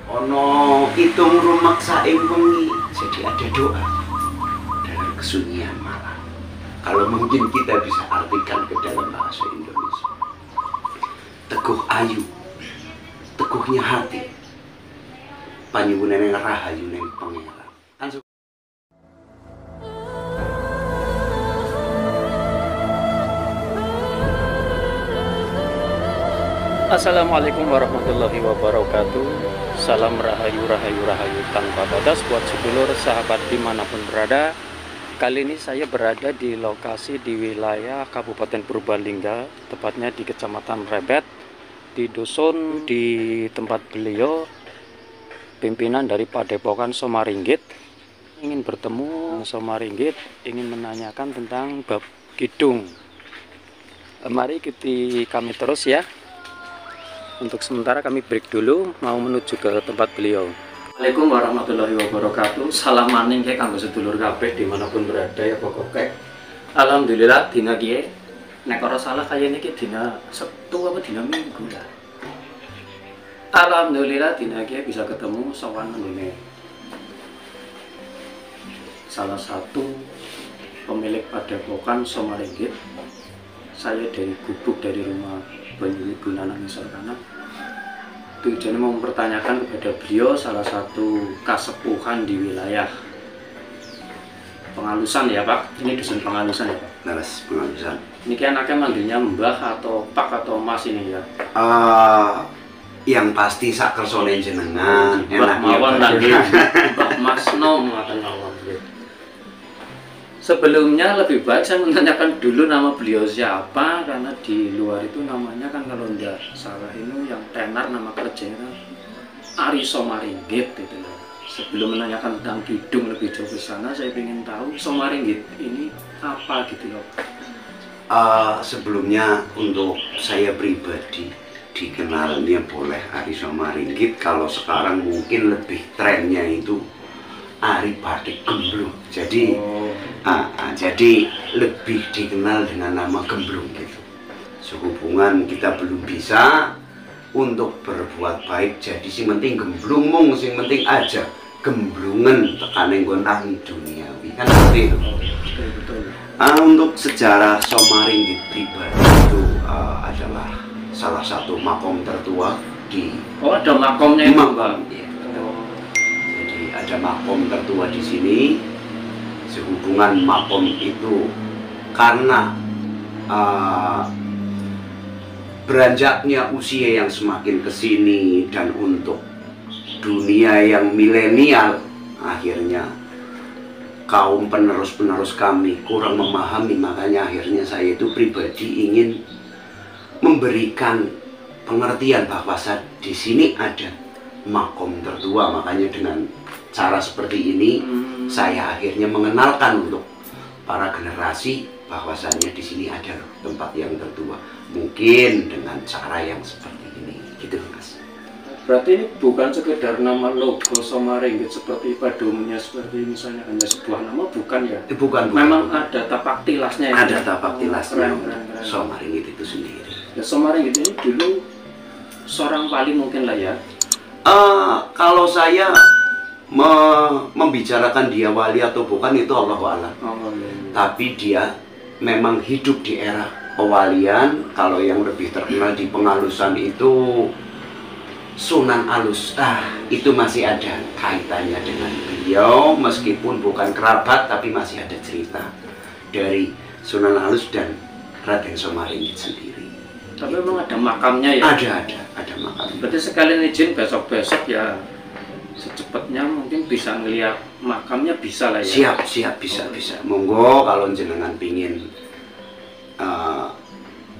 Ono hitung rumak saing wengi, jadi ada doa dalam kesunyian malam. Kalau mungkin kita bisa artikan ke dalam bahasa Indonesia. Teguh ayu, teguhnya hati, panyuwunan yang rahayu neng pangeran. Assalamualaikum warahmatullahi wabarakatuh. Salam rahayu, rahayu, rahayu tanpa batas buat sedulur sahabat dimanapun berada. Kali ini saya berada di lokasi di wilayah Kabupaten Purbalingga, tepatnya di Kecamatan Mrebet, di dusun di tempat beliau, pimpinan dari Padepokan Somaringgit. Ingin bertemu Somaringgit, ingin menanyakan tentang bab kidung. Mari ikuti kami terus ya. Untuk sementara kami break dulu, mau menuju ke tempat beliau. Assalamualaikum warahmatullahi wabarakatuh. Salam maning kayak kanggo sedulur kabeh dimanapun berada ya pokoknya. Alhamdulillah dina kiye nek ora salah kayaknya ki dina Sabtu apa dina Minggu lah. Alhamdulillah dina kiye bisa ketemu sowan nggone salah satu pemilik Padepokan Somaringgit. Saya dari Gubuk, dari rumah Banyuwangi Gunanan Misalkana. Tujuannya mau mempertanyakan kepada beliau salah satu kasepuhan di wilayah Pengalusan ya Pak. Ini dusun Pengalusan ya Pak. Leres Pengalusan. Ini kan anaknya manggilnya Mbah atau Pak atau Mas ini ya. Yang pasti sak kersone jenengan. Mbah mawon lagi. Mbah Mas Nom ngaten mawon. Sebelumnya lebih baik saya menanyakan dulu nama beliau siapa, karena di luar itu namanya kan kalau tidak salah ini yang tenar nama kerjanya Ari Somaringgit gitu loh. Sebelum menanyakan tentang kidung lebih jauh ke sana, saya ingin tahu Somaringgit ini apa gitu loh. Sebelumnya untuk saya pribadi dikenalnya boleh Ari Somaringgit. Kalau sekarang mungkin lebih trennya itu Ari Batik Gemblung. Jadi jadi lebih dikenal dengan nama Gemblung gitu. Sehubungan kita belum bisa untuk berbuat baik, jadi sing penting gemblung mung, sing penting aja gemblungan tekaning gontang duniawi kan seperti itu. Untuk sejarah Somaringgit pribadi itu adalah salah satu makom tertua di ada makomnya itu Bang. Ada makom tertua di sini. Sehubungan makom itu karena beranjaknya usia yang semakin kesini dan untuk dunia yang milenial, akhirnya kaum penerus-penerus kami kurang memahami. Makanya akhirnya saya itu pribadi ingin memberikan pengertian bahwa di sini ada makom tertua. Makanya dengan cara seperti ini saya akhirnya mengenalkan untuk para generasi bahwasanya di sini ada tempat yang tertua. Mungkin dengan cara yang seperti ini, gitu Mas. Berarti ini bukan sekedar nama logo Somaringgit seperti pada umumnya, seperti misalnya hanya sebuah nama, bukan ya? Bukan. Memang ada tapak tilasnya ya? Ada tapak tilasnya Somaringgit itu sendiri. Ya, Somaringgit ini dulu seorang wali mungkin lah ya? Kalau saya membicarakan dia wali atau bukan itu Allahu a'lam. Tapi dia memang hidup di era pewalian. Kalau yang lebih terkenal di Pengalusan itu Sunan Alus. Itu masih ada kaitannya dengan beliau, meskipun bukan kerabat tapi masih ada cerita dari Sunan Alus dan Raden Somaringgit sendiri. Tapi memang ada makamnya ya? Ada makamnya. Berarti sekalian izin besok-besok ya secepatnya mungkin bisa ngelihat makamnya, bisa lah ya? Siap, bisa. Monggo kalau jenengan pingin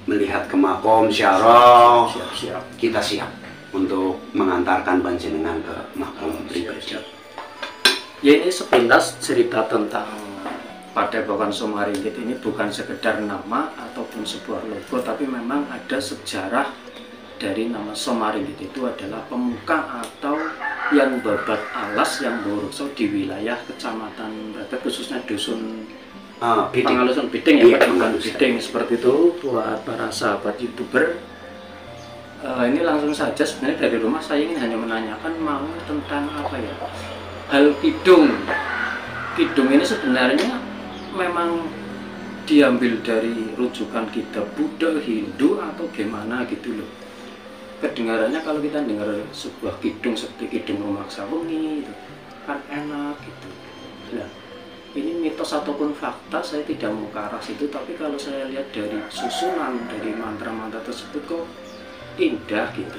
melihat ke makom syarah, siap. Kita siap untuk mengantarkan panjenengan ke makom pribadi. Ya, ini sepintas cerita tentang Padepokan Somaringgit ini bukan sekedar nama ataupun sebuah logo, tapi memang ada sejarah dari nama Somaringgit. Itu adalah pemuka atau yang babat alas yang berusuk di wilayah Kecamatan Mrebet, khususnya dusun pengalusan bidding ya, iya, pakai pengalusan bidding seperti itu buat para sahabat YouTuber. Ini langsung saja sebenarnya dari rumah saya ingin hanya menanyakan mau tentang apa ya, hal kidung. Kidung ini sebenarnya memang diambil dari rujukan kitab Buddha, Hindu atau gimana gitu loh. Kedengarannya kalau kita dengar sebuah kidung seperti kidung Rumaksa Wengi itu kan enak gitu. Nah, ini mitos ataupun fakta saya tidak mau ke arah situ, tapi kalau saya lihat dari susunan dari mantra-mantra tersebut kok indah gitu,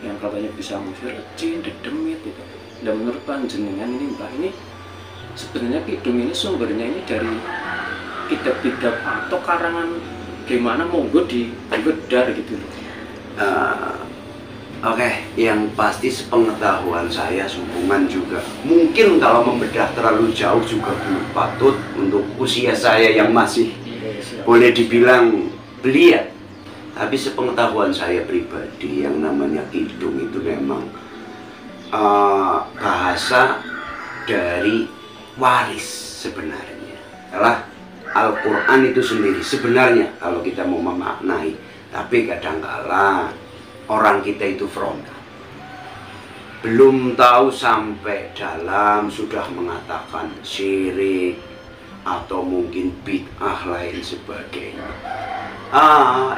yang katanya bisa mengusir jin, dedemit gitu. Dan menurut panjenengan ini Mbah, ini sebenarnya kidung ini sumbernya ini dari kitab-kitab atau karangan gimana, monggo dibedah gitu loh. Oke, yang pasti sepengetahuan saya hubungan juga mungkin kalau membedah terlalu jauh juga belum patut untuk usia saya yang masih boleh dibilang belia. Tapi sepengetahuan saya pribadi yang namanya kidung itu memang bahasa dari waris sebenarnya. Adalah Al-Quran itu sendiri sebenarnya kalau kita mau memaknai. Tapi kadangkala orang kita itu frontal, belum tahu sampai dalam sudah mengatakan syirik atau mungkin bid'ah lain sebagainya.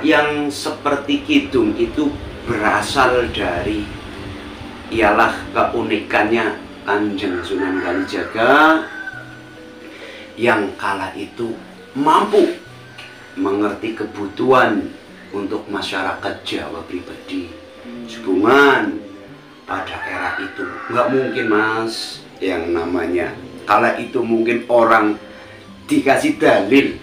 Yang seperti kidung itu berasal dari ialah keunikannya Kanjeng Sunan Kalijaga yang kala itu mampu mengerti kebutuhan untuk masyarakat Jawa pribadi. Hubungan pada era itu nggak mungkin mas, yang namanya kala itu mungkin orang dikasih dalil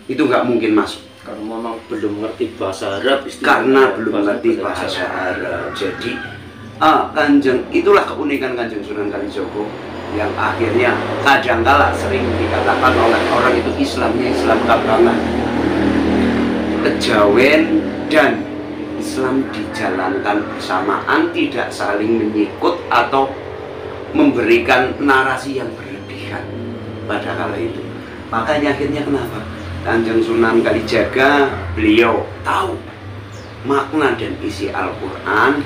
itu nggak mungkin masuk. Karena memang belum mengerti bahasa Arab, karena belum mengerti bahasa Arab. Jadi Kanjeng, itulah keunikan Kanjeng Sunan Kalijogo yang akhirnya kadangkala sering dikatakan oleh orang itu Islamnya Islam kabangan, kejawen dan Islam dijalankan bersamaan, tidak saling menyikut atau memberikan narasi yang berlebihan pada kala itu. Makanya akhirnya kenapa Kanjeng Sunan Kalijaga, beliau tahu makna dan isi Al-Quran,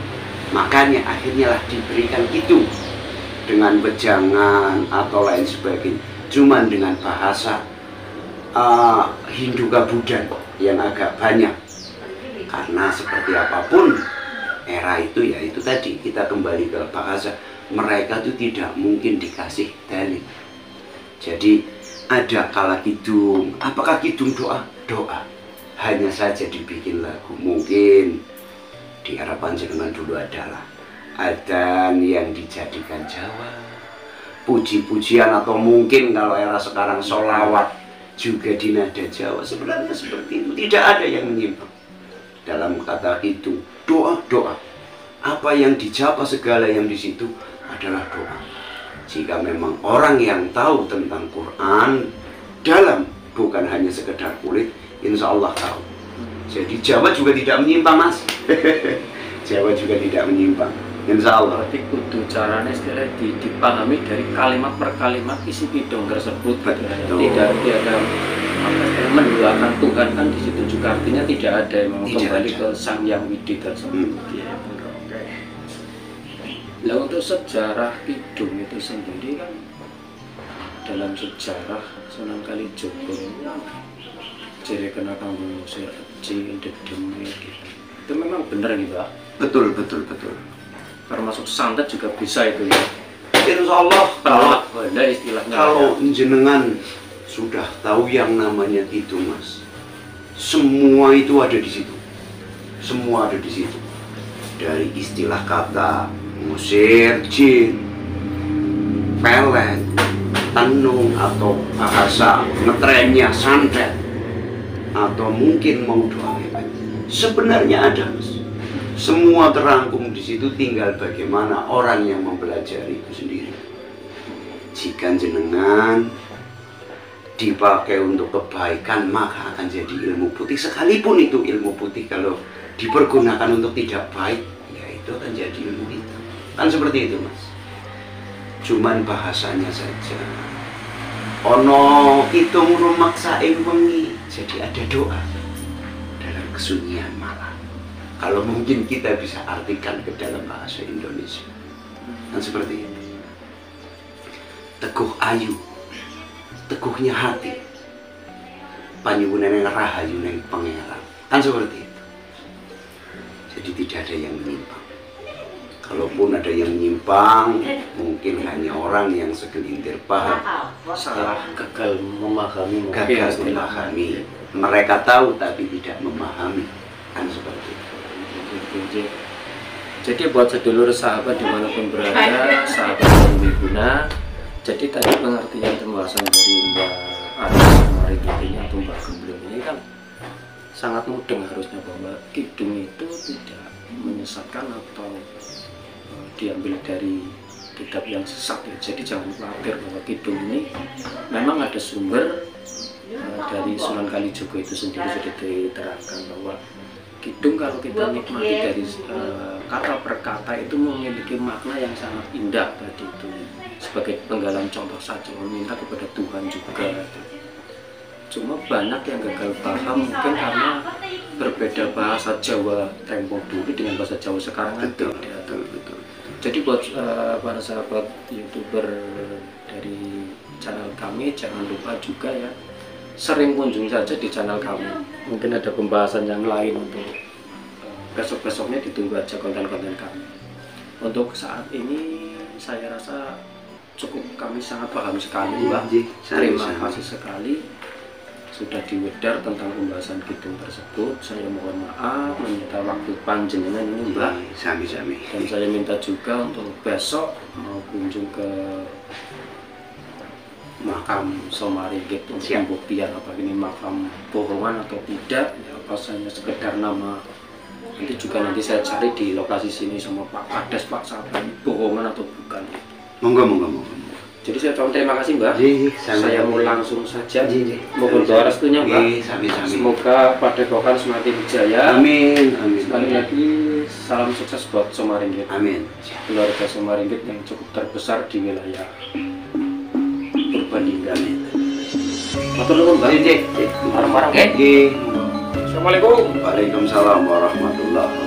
makanya akhirnya lah diberikan itu dengan wejangan atau lain sebagainya, cuman dengan bahasa Hindu Buddha yang agak banyak. Karena seperti apapun era itu ya itu tadi, kita kembali ke bahasa, mereka itu tidak mungkin dikasih dalil. Jadi ada kala kidung, apakah kidung doa? Doa. Hanya saja dibikin lagu. Mungkin di era Panjenengan dulu adalah adzan yang dijadikan Jawa, puji-pujian atau mungkin kalau era sekarang sholawat juga di nada Jawa. Sebenarnya seperti itu, tidak ada yang menyimpang dalam kata itu. Doa. Apa yang dijawab, segala yang di situ adalah doa. Jika memang orang yang tahu tentang Quran dalam, bukan hanya sekedar kulit, insya Allah tahu. Jadi Jawa juga tidak menyimpang mas. Jawa juga tidak menyimpang, insya Allah. Berarti kudu caranya istilahnya dipahami dari kalimat per kalimat isi kidung tersebut. Tidak ada menduakan Tuhan kan di situ juga, artinya tidak ada yang kembali ke Sang Yang Widi tersebut. Nah, untuk sejarah kidung itu sendiri kan, dalam sejarah Sunan Kalijogo jadi kena kamu musir jin, dedemit gitu. Itu memang benar nih Pak? Betul. Termasuk santet juga bisa itu ya? Insya Allah. Kalau jenengan sudah tahu yang namanya itu mas, semua itu ada di situ. Semua ada di situ. Dari istilah kata musir jin, pelet, tenung, atau bahasa ngetrennya santet, atau mungkin mau doa hebat, sebenarnya ada mas. Semua terangkum di situ, tinggal bagaimana orang yang mempelajari itu sendiri. Jika jenengan dipakai untuk kebaikan, maka akan jadi ilmu putih. Sekalipun itu ilmu putih kalau dipergunakan untuk tidak baik, ya itu akan jadi ilmu hitam. Kan seperti itu mas. Cuman bahasanya saja ono kitung rumaksa ing wengi. Jadi ada doa dalam kesunyian malam. Kalau mungkin kita bisa artikan ke dalam bahasa Indonesia, kan seperti itu. Teguh ayu, teguhnya hati, panyuwunan yang rahayu neng pangeran, kan seperti itu. Jadi tidak ada yang menyimpang. Kalaupun ada yang menyimpang, mungkin hanya orang yang segelintir paham, salah, gagal memahami, gagal memahami. Mereka tahu tapi tidak memahami, kan seperti itu. Jadi buat sedulur sahabat dimanapun berada, sahabat yang berguna. Jadi tadi pengertian pembahasan dari Mbak Aris Maringgit ini atau Mbak Gemblong ini kan sangat mudeng harusnya, bahwa kidung itu tidak menyesatkan atau diambil dari kitab yang sesat ya. Jadi jangan khawatir bahwa kidung ini memang ada sumber dari Sunan Kalijogo itu sendiri sudah diterangkan bahwa kidung kalau kita nikmati dari kata per kata itu memiliki makna yang sangat indah. Tadi itu sebagai penggalan contoh saja, meminta kepada Tuhan juga. Cuma banyak yang gagal paham mungkin karena berbeda bahasa Jawa tempo dulu dengan bahasa Jawa sekarang. Betul. Jadi buat para sahabat YouTuber dari channel kami, jangan lupa juga ya sering kunjung saja di channel kami. Mungkin ada pembahasan yang lain untuk besok-besoknya, ditunggu aja konten-konten kami. Untuk saat ini saya rasa cukup, kami sangat paham sekali Mbak. Terima kasih sekali sudah diwedar tentang pembahasan kidung tersebut. Saya mohon maaf meminta waktu panjenengan ini Mbak. Sami-sami. Dan saya minta juga untuk besok mau kunjung ke makam Somaringgit untuk pembuktian apa ini makam bohongan atau tidak ya, apa hanya sekedar nama. Nanti juga nanti saya cari di lokasi sini sama Pak Kades, Pak Sabar, bohongan atau bukan. Monggo. Jadi saya ucapkan terima kasih Mbak. Saya mau langsung saja. Mohon doa restunya Mbak. Semoga Padepokan semakin jaya. Amin. Sekali lagi salam sukses buat Somaringgit. Amin. Keluarga Somaringgit yang cukup terbesar di wilayah Purbalingga. Matur nuwun Mbak. Bareng-bareng. Assalamualaikum. Waalaikumsalam warahmatullahi wabarakatuh.